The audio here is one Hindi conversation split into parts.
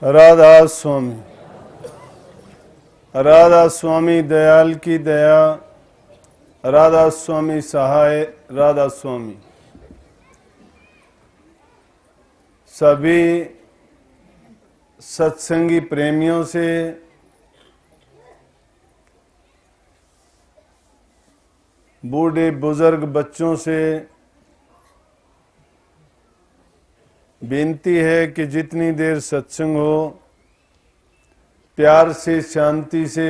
राधा स्वामी, राधा स्वामी दयाल की दया, राधा स्वामी सहाय, राधा स्वामी। सभी सत्संगी प्रेमियों से बूढ़े बुजुर्ग बच्चों से विनती है कि जितनी देर सत्संग हो प्यार से शांति से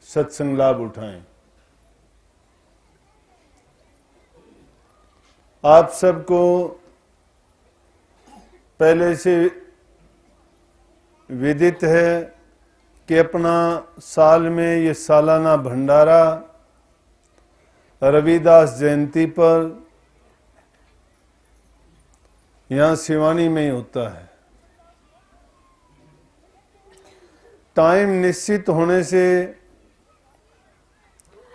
सत्संग लाभ उठाएं। आप सबको पहले से विदित है कि अपना साल में ये सालाना भंडारा रविदास जयंती पर यहाँ सिवानी में ही होता है। टाइम निश्चित होने से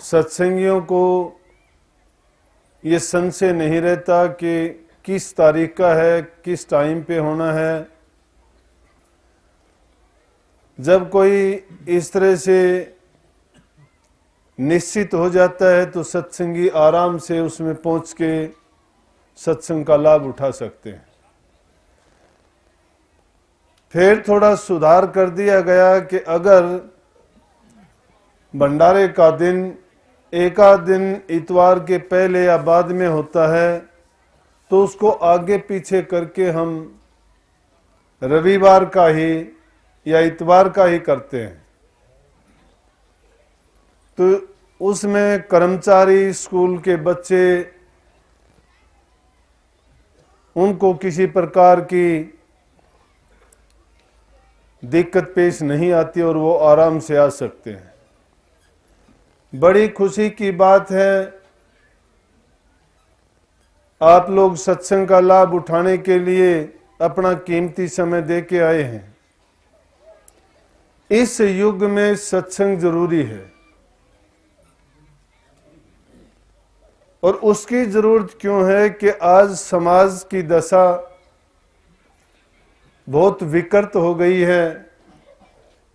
सत्संगियों को ये संशय नहीं रहता कि किस तारीख का है, किस टाइम पे होना है। जब कोई इस तरह से निश्चित हो जाता है तो सत्संगी आराम से उसमें पहुंच के सत्संग का लाभ उठा सकते हैं। फिर थोड़ा सुधार कर दिया गया कि अगर भंडारे का दिन एक आध दिन इतवार के पहले या बाद में होता है तो उसको आगे पीछे करके हम रविवार का ही या इतवार का ही करते हैं। तो उसमें कर्मचारी, स्कूल के बच्चे, उनको किसी प्रकार की दिक्कत पेश नहीं आती और वो आराम से आ सकते हैं। बड़ी खुशी की बात है आप लोग सत्संग का लाभ उठाने के लिए अपना कीमती समय दे के आए हैं। इस युग में सत्संग जरूरी है और उसकी जरूरत क्यों है कि आज समाज की दशा बहुत विकृत हो गई है,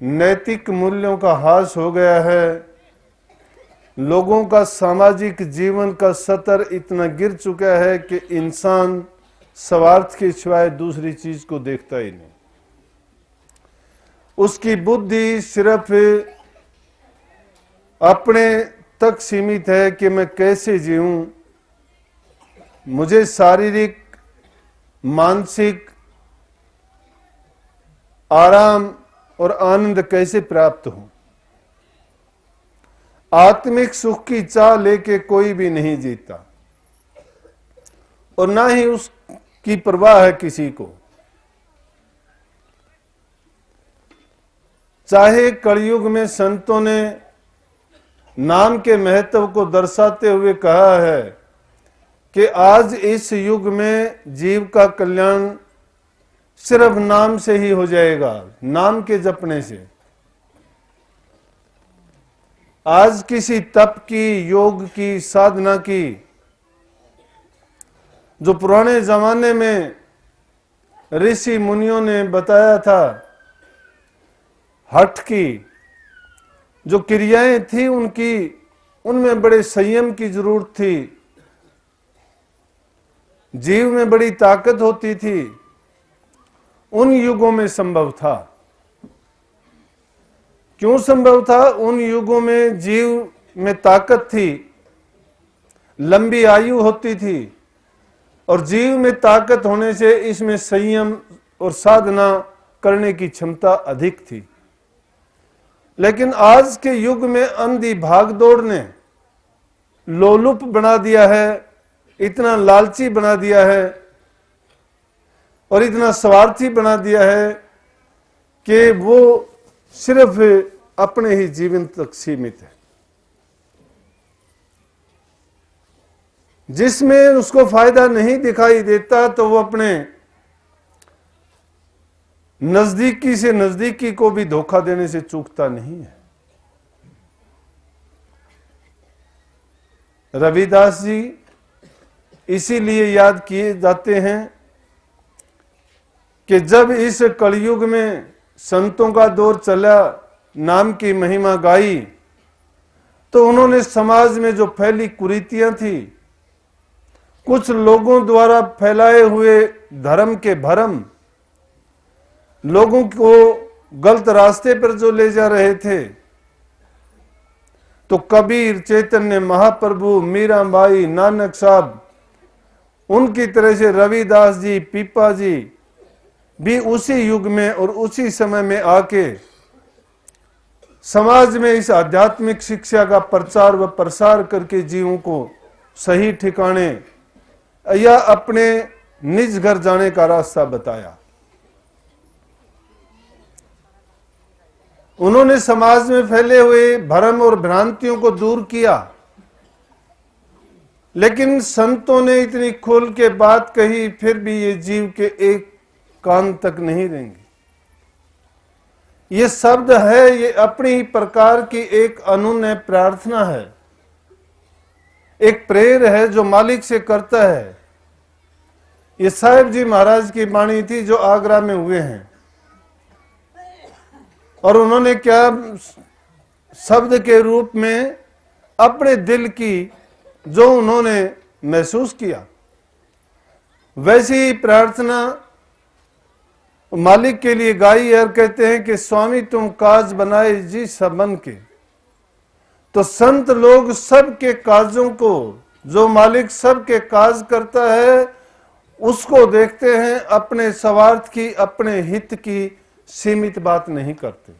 नैतिक मूल्यों का ह्रास हो गया है, लोगों का सामाजिक जीवन का स्तर इतना गिर चुका है कि इंसान स्वार्थ के सिवाय दूसरी चीज को देखता ही नहीं। उसकी बुद्धि सिर्फ अपने तक सीमित है कि मैं कैसे जीऊं, मुझे शारीरिक मानसिक आराम और आनंद कैसे प्राप्त हो। आत्मिक सुख की चाह लेके कोई भी नहीं जीता और ना ही उसकी परवाह है किसी को। चाहे कलयुग में संतों ने नाम के महत्व को दर्शाते हुए कहा है कि आज इस युग में जीव का कल्याण सिर्फ नाम से ही हो जाएगा, नाम के जपने से। आज किसी तप की, योग की, साधना की जो पुराने जमाने में ऋषि मुनियों ने बताया था, हठ की जो क्रियाएं थी उनमें बड़े संयम की जरूरत थी, जीव में बड़ी ताकत होती थी, उन युगों में संभव था। क्यों संभव था? उन युगों में जीव में ताकत थी, लंबी आयु होती थी और जीव में ताकत होने से इसमें संयम और साधना करने की क्षमता अधिक थी। लेकिन आज के युग में अंधी भागदौड़ ने लोलुप बना दिया है, इतना लालची बना दिया है और इतना स्वार्थी बना दिया है कि वो सिर्फ अपने ही जीवन तक सीमित है। जिसमें उसको फायदा नहीं दिखाई देता तो वो अपने नजदीकी से नजदीकी को भी धोखा देने से चूकता नहीं है। रविदास जी इसीलिए याद किए जाते हैं कि जब इस कलयुग में संतों का दौर चला, नाम की महिमा गाई, तो उन्होंने समाज में जो फैली कुरीतियां थी, कुछ लोगों द्वारा फैलाए हुए धर्म के भरम, लोगों को गलत रास्ते पर जो ले जा रहे थे, तो कबीर, चैतन्य महाप्रभु, मीराबाई, नानक साहब, उनकी तरह से रविदास जी, पीपा जी भी उसी युग में और उसी समय में आके समाज में इस आध्यात्मिक शिक्षा का प्रचार व प्रसार करके जीवों को सही ठिकाने या अपने निज घर जाने का रास्ता बताया। उन्होंने समाज में फैले हुए भ्रम और भ्रांतियों को दूर किया, लेकिन संतों ने इतनी खोल के बात कही, फिर भी ये जीव के एक कान तक नहीं देंगे। ये शब्द है, ये अपनी ही प्रकार की एक अनुनय प्रार्थना है, एक प्रेयर है जो मालिक से करता है। ये साहिब जी महाराज की वाणी थी जो आगरा में हुए हैं, और उन्होंने क्या शब्द के रूप में अपने दिल की जो उन्होंने महसूस किया, वैसी ही प्रार्थना मालिक के लिए गाई और कहते हैं कि स्वामी तुम काज बनाए जी सबन के। तो संत लोग सबके काजों को, जो मालिक सबके काज करता है, उसको देखते हैं, अपने स्वार्थ की, अपने हित की सीमित बात नहीं करते।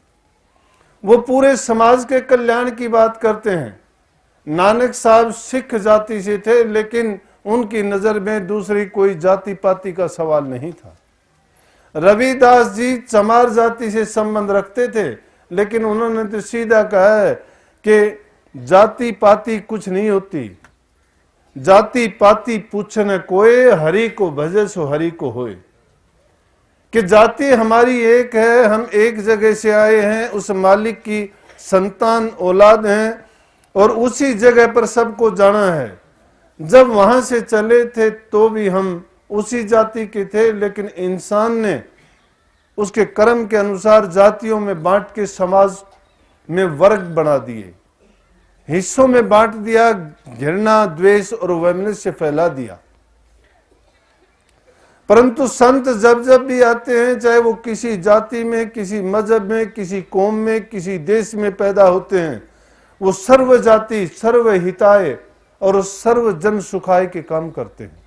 वो पूरे समाज के कल्याण की बात करते हैं। नानक साहब सिख जाति से थे, लेकिन उनकी नजर में दूसरी कोई जाति पाति का सवाल नहीं था। रविदास जी चमार जाति से संबंध रखते थे, लेकिन उन्होंने तो सीधा कहा है कि जाति पाति कुछ नहीं होती, जाति पाति पूछने कोई, हरि को भजे सो हरि को होए। कि जाति हमारी एक है, हम एक जगह से आए हैं, उस मालिक की संतान औलाद हैं, और उसी जगह पर सबको जाना है। जब वहां से चले थे तो भी हम उसी जाति के थे, लेकिन इंसान ने उसके कर्म के अनुसार जातियों में बांट के समाज में वर्ग बना दिए, हिस्सों में बांट दिया, घृणा, द्वेष और वैमनस्य फैला दिया। परंतु संत जब जब भी आते हैं, चाहे वो किसी जाति में, किसी मजहब में, किसी कौम में, किसी देश में पैदा होते हैं, वो सर्व जाति, सर्व हिताय और सर्व जन सुखाय के काम करते हैं,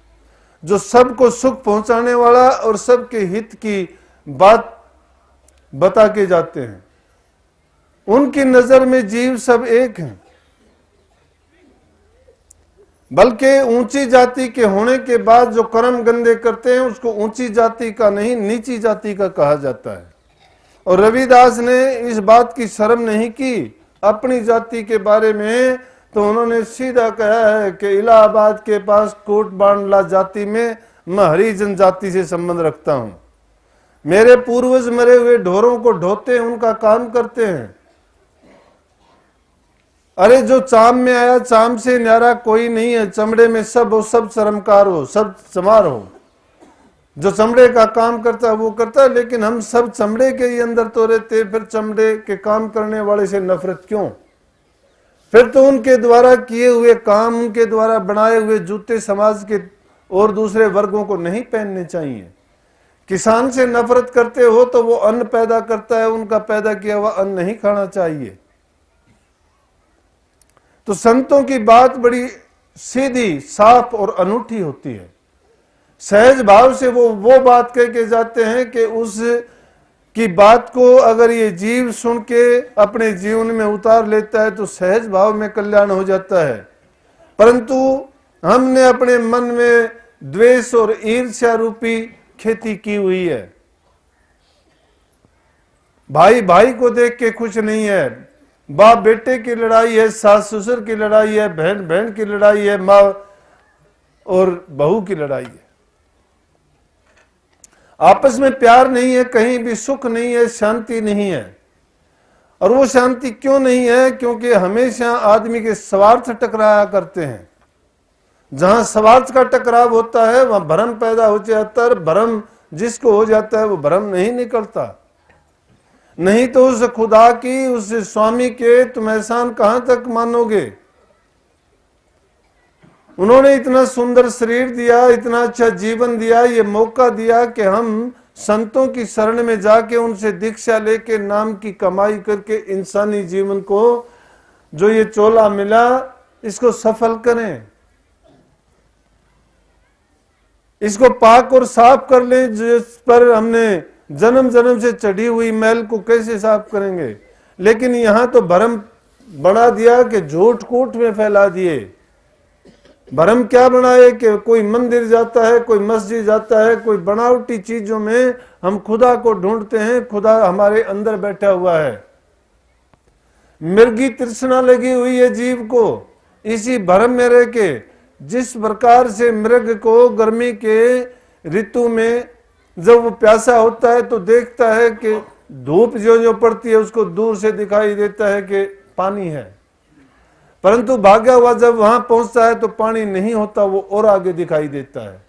जो सबको सुख पहुंचाने वाला और सबके हित की बात बता के जाते हैं। उनकी नजर में जीव सब एक हैं, बल्कि ऊंची जाति के होने के बाद जो कर्म गंदे करते हैं उसको ऊंची जाति का नहीं, नीची जाति का कहा जाता है। और रविदास ने इस बात की शर्म नहीं की अपनी जाति के बारे में, तो उन्होंने सीधा कहा है कि इलाहाबाद के पास कोट बांडला जाति में मैं हरिजन जाति से संबंध रखता हूं। मेरे पूर्वज मरे हुए ढोरों को ढोते हैं, उनका काम करते हैं। अरे जो चाम में आया, चाम से न्यारा कोई नहीं है, चमड़े में सब हो, सब शर्मकार हो, सब चमार हो। जो चमड़े का काम करता है वो करता है, लेकिन हम सब चमड़े के ही अंदर तो रहते, फिर चमड़े के काम करने वाले से नफरत क्यों? फिर तो उनके द्वारा किए हुए काम, उनके द्वारा बनाए हुए जूते समाज के और दूसरे वर्गों को नहीं पहनने चाहिए। किसान से नफरत करते हो तो वो अन्न पैदा करता है, उनका पैदा किया हुआ अन्न नहीं खाना चाहिए। तो संतों की बात बड़ी सीधी, साफ और अनूठी होती है। सहज भाव से वो बात कह के जाते हैं कि उस की बात को अगर ये जीव सुन के अपने जीवन में उतार लेता है तो सहज भाव में कल्याण हो जाता है। परंतु हमने अपने मन में द्वेष और ईर्ष्या रूपी खेती की हुई है। भाई भाई को देख के खुश नहीं है, बाप बेटे की लड़ाई है, सास ससुर की लड़ाई है, बहन बहन की लड़ाई है, माँ और बहू की लड़ाई है। आपस में प्यार नहीं है, कहीं भी सुख नहीं है, शांति नहीं है। और वो शांति क्यों नहीं है? क्योंकि हमेशा आदमी के स्वार्थ टकराया करते हैं। जहां स्वार्थ का टकराव होता है वहां भ्रम पैदा हो जाता है। भ्रम जिसको हो जाता है वो भ्रम नहीं निकलता। नहीं तो उस खुदा की, उस स्वामी के तुम एहसान कहां तक मानोगे। उन्होंने इतना सुंदर शरीर दिया, इतना अच्छा जीवन दिया, ये मौका दिया कि हम संतों की शरण में जाके उनसे दीक्षा लेके नाम की कमाई करके इंसानी जीवन को, जो ये चोला मिला, इसको सफल करें, इसको पाक और साफ कर लें। जिस पर हमने जन्म जन्म से चढ़ी हुई मैल को कैसे साफ करेंगे। लेकिन यहां तो भरम बढ़ा दिया कि झूठ कूट में फैला दिए। भरम क्या बनाए कि कोई मंदिर जाता है, कोई मस्जिद जाता है, कोई बनावटी चीजों में हम खुदा को ढूंढते हैं। खुदा हमारे अंदर बैठा हुआ है। मृगी तृष्णा लगी हुई है जीव को, इसी भरम में रह के। जिस प्रकार से मृग को गर्मी के ऋतु में जब वो प्यासा होता है तो देखता है कि धूप जो जो पड़ती है उसको दूर से दिखाई देता है कि पानी है, परंतु भागा हुआ जब वहां पहुंचता है तो पानी नहीं होता, वो और आगे दिखाई देता है।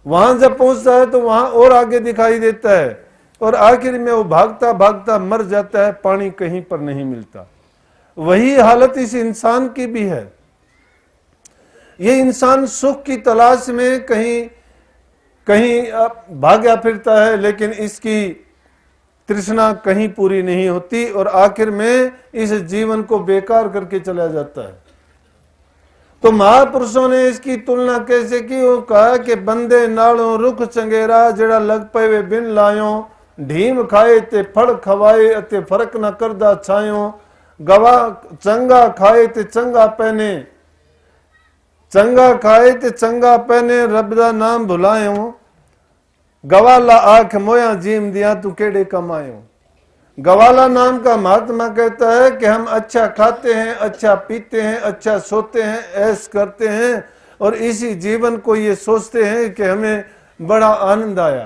वहां जब पहुंचता है तो वहां और आगे दिखाई देता है, और आखिर में वो भागता भागता मर जाता है, पानी कहीं पर नहीं मिलता। वही हालत इस इंसान की भी है। ये इंसान सुख की तलाश में कहीं कहीं भागा फिरता है, लेकिन इसकी तृष्णा कहीं पूरी नहीं होती, और आखिर में इस जीवन को बेकार करके चला जाता है। तो महापुरुषों ने इसकी तुलना कैसे की। वो कहा कि बंदे नालों रुख चंगेरा, जेड़ा लग पे वे बिन लायो, ढीम खाए ते फड़ खवाए अते फर्क न करदा छायो, गवा चंगा खाए ते चंगा पहने, चंगा खाए ते चंगा पहने, रब दा नाम भुलायो, गवाला आंख मोया जीम दिया तू केड़े कमायो। गवाला नाम का महात्मा कहता है कि हम अच्छा खाते हैं, अच्छा पीते हैं, अच्छा सोते हैं, ऐश करते हैं, और इसी जीवन को ये सोचते हैं कि हमें बड़ा आनंद आया,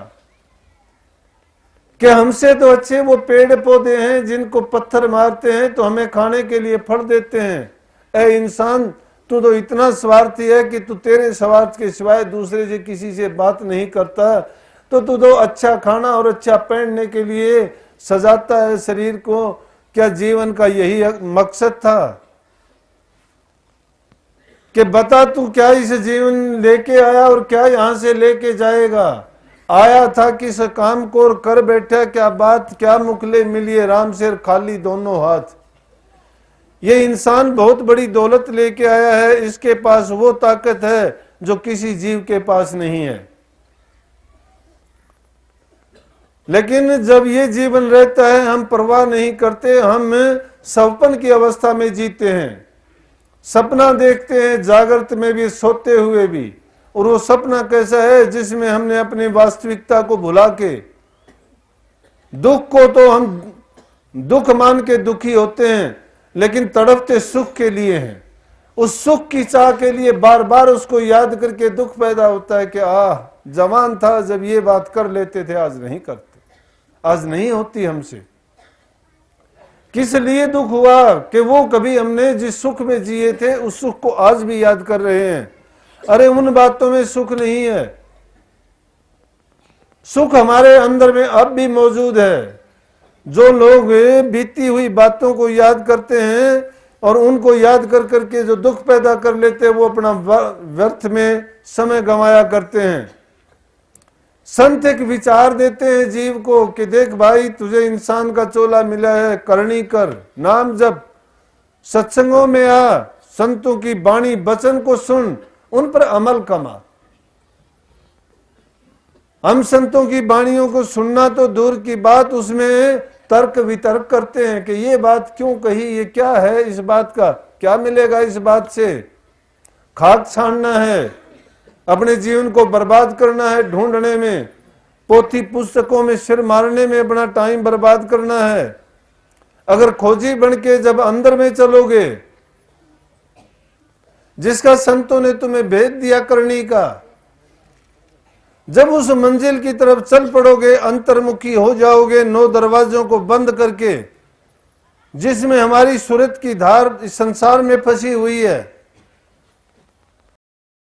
कि हमसे तो अच्छे वो पेड़ पौधे हैं जिनको पत्थर मारते हैं तो हमें खाने के लिए फल देते हैं। ऐ इंसान, तू तो इतना स्वार्थी है कि तू तेरे स्वार्थ के सिवाय दूसरे से किसी से बात नहीं करता। तो तू तो अच्छा खाना और अच्छा पहनने के लिए सजाता है शरीर को। क्या जीवन का यही मकसद था? कि बता तू क्या इस जीवन लेके आया और क्या यहां से लेके जाएगा। आया था किस काम को और कर बैठा क्या बात, क्या मुखले मिलिए राम से खाली दोनों हाथ। ये इंसान बहुत बड़ी दौलत लेके आया है, इसके पास वो ताकत है जो किसी जीव के पास नहीं है। लेकिन जब ये जीवन रहता है हम परवाह नहीं करते, हम सपन की अवस्था में जीते हैं, सपना देखते हैं जागृत में भी, सोते हुए भी। और वो सपना कैसा है? जिसमें हमने अपनी वास्तविकता को भुला के, दुख को तो हम दुख मान के दुखी होते हैं, लेकिन तड़पते सुख के लिए हैं। उस सुख की चाह के लिए बार बार उसको याद करके दुख पैदा होता है कि जवान था जब ये बात कर लेते थे, आज नहीं करते, आज नहीं होती हमसे। किस लिए दुख हुआ? कि वो कभी हमने जिस सुख में जिए थे उस सुख को आज भी याद कर रहे हैं। अरे उन बातों में सुख नहीं है, सुख हमारे अंदर में अब भी मौजूद है। जो लोग बीती हुई बातों को याद करते हैं और उनको याद कर करके जो दुख पैदा कर लेते हैं, वो अपना व्यर्थ में समय गंवाया करते हैं। संत एक विचार देते हैं जीव को कि देख भाई, तुझे इंसान का चोला मिला है, करनी कर, नाम जप, सत्संगों में आ, संतों की वाणी वचन को सुन, उन पर अमल कमा। हम संतों की वाणियों को सुनना तो दूर की बात, उसमें तर्क वितर्क करते हैं कि ये बात क्यों कही, ये क्या है, इस बात का क्या मिलेगा, इस बात से खाक छानना है, अपने जीवन को बर्बाद करना है ढूंढने में, पोथी पुस्तकों में सिर मारने में अपना टाइम बर्बाद करना है। अगर खोजी बन के जब अंदर में चलोगे, जिसका संतों ने तुम्हें भेद दिया करनी का, जब उस मंजिल की तरफ चल पड़ोगे, अंतर्मुखी हो जाओगे 9 दरवाजों को बंद करके, जिसमें हमारी सूरत की धार इस संसार में फंसी हुई है,